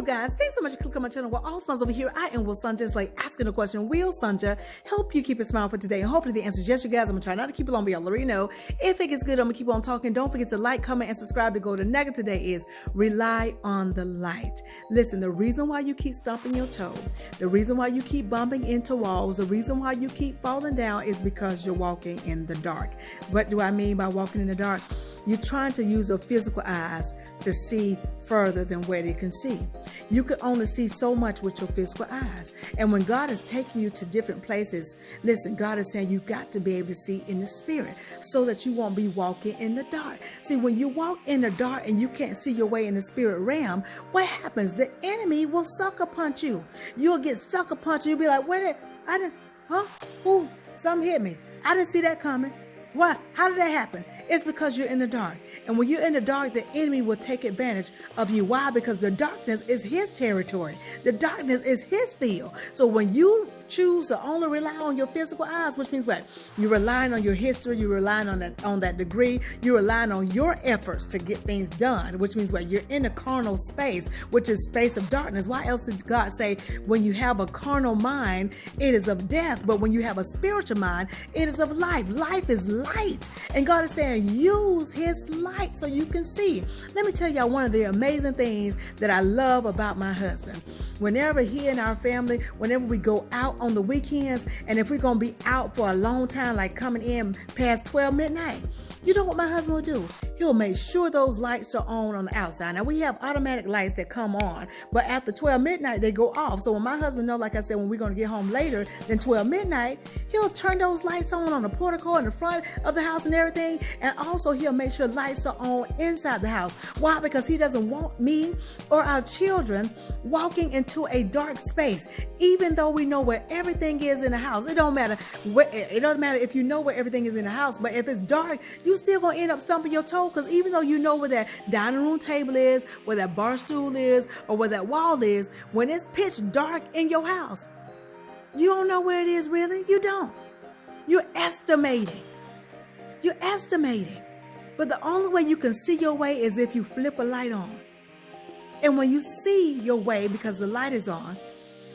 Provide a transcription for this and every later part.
you guys, thanks so much for clicking on my channel. We're all smiles over here. I am Will Sanja, like asking a question. Will Sanja help you keep a smile for today? And hopefully the answer is yes, you guys. I'm gonna try not to keep it long, but y'all already know. If it gets good, I'm gonna keep on talking. Don't forget to like, comment, and subscribe. To go to negative today is rely on the light. Listen, the reason why you keep stomping your toe, the reason why you keep bumping into walls, the reason why you keep falling down is because you're walking in the dark. What do I mean by walking in the dark? You're trying to use your physical eyes to see further than where they can see. You can only see so much with your physical eyes. And when God is taking you to different places, listen, God is saying you got to be able to see in the spirit so that you won't be walking in the dark. See, when you walk in the dark and you can't see your way in the spirit realm, what happens? The enemy will sucker punch you. You'll get sucker punched and you'll be like, ooh, something hit me. I didn't see that coming. What? How did that happen? It's because you're in the dark. And when you're in the dark, the enemy will take advantage of you. Why? Because the darkness is his territory. The darkness is his field. So when you choose to only rely on your physical eyes, which means what? You're relying on your history, you're relying on that degree, you're relying on your efforts to get things done, which means what? You're in a carnal space, which is space of darkness. Why else did God say when you have a carnal mind, it is of death, but when you have a spiritual mind, it is of life. Life is light. And God is saying, use his light so you can see. Let me tell y'all one of the amazing things that I love about my husband. Whenever he and our family, whenever we go out on the weekends, and if we're going to be out for a long time, like coming in past 12 midnight, you know what my husband will do? He'll make sure those lights are on the outside. Now, we have automatic lights that come on, but after 12 midnight, they go off. So when my husband knows, like I said, when we're going to get home later than 12 midnight, he'll turn those lights on the portico in the front of the house and everything. And also he'll make sure lights are on inside the house. Why? Because he doesn't want me or our children walking into a dark space, even though we know where everything is in the house. It don't matter. It doesn't matter if you know where everything is in the house, but if it's dark, you still gonna end up stumping your toe, because even though you know where that dining room table is, where that bar stool is, or where that wall is, when it's pitch dark in your house, you don't know where it is really. You don't. You're estimating. You're estimating. But the only way you can see your way is if you flip a light on. And when you see your way because the light is on,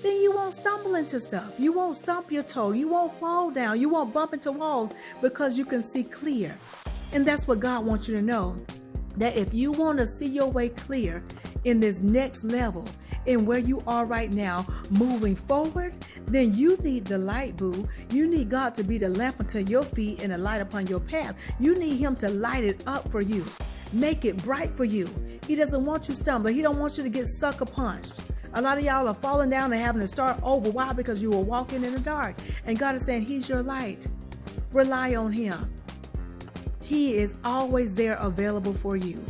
then you won't stumble into stuff. You won't stump your toe. You won't fall down. You won't bump into walls because you can see clear. And that's what God wants you to know, that if you want to see your way clear in this next level, in where you are right now, moving forward, then you need the light, boo. You need God to be the lamp unto your feet and a light upon your path. You need him to light it up for you, make it bright for you. He doesn't want you stumbling. He don't want you to get sucker punched. A lot of y'all are falling down and having to start over. Why? Because you were walking in the dark. And God is saying he's your light. Rely on him. He is always there available for you.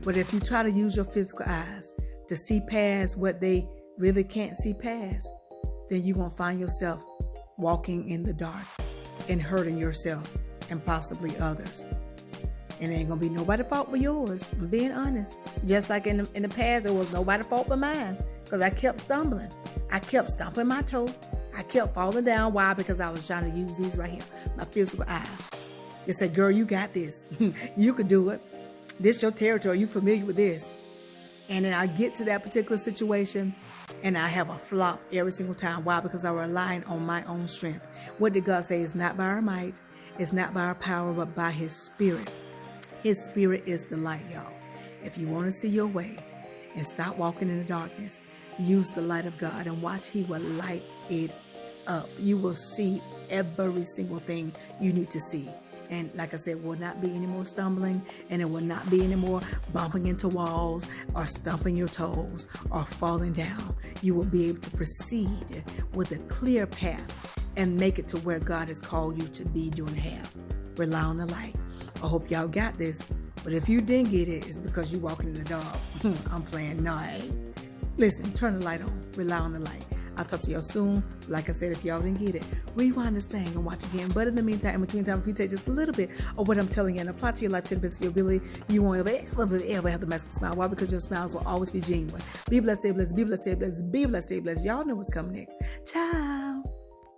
But if you try to use your physical eyes to see past what they really can't see past, then you're going to find yourself walking in the dark and hurting yourself and possibly others. And it ain't going to be nobody's fault but yours. I'm being honest. Just like in the past, it was nobody's fault but mine, because I kept stumbling. I kept stomping my toe. I kept falling down. Why? Because I was trying to use these right here, my physical eyes. They said, girl, you got this. You could do it. This your territory. You familiar with this. And then I get to that particular situation and I have a flop every single time. Why? Because I rely on my own strength. What did God say? It's not by our might. It's not by our power, but by his spirit. His spirit is the light, y'all. If you want to see your way and stop walking in the darkness, use the light of God and watch he will light it up. You will see every single thing you need to see. And like I said, will not be any more stumbling, and it will not be any more bumping into walls or stumping your toes or falling down. You will be able to proceed with a clear path and make it to where God has called you to be, do, and have. Rely on the light. I hope y'all got this. But if you didn't get it, it's because you're walking in the dark. I'm playing. No, I ain't. Listen, turn the light on. Rely on the light. I'll talk to y'all soon. Like I said, if y'all didn't get it, rewind this thing and watch again. But in the meantime, in between time, if you take just a little bit of what I'm telling you and apply to your life to the best of your ability, you won't ever have the magical smile. Why? Because your smiles will always be genuine. Be blessed, stay blessed, be blessed, stay blessed, be blessed, stay blessed. Y'all know what's coming next. Ciao.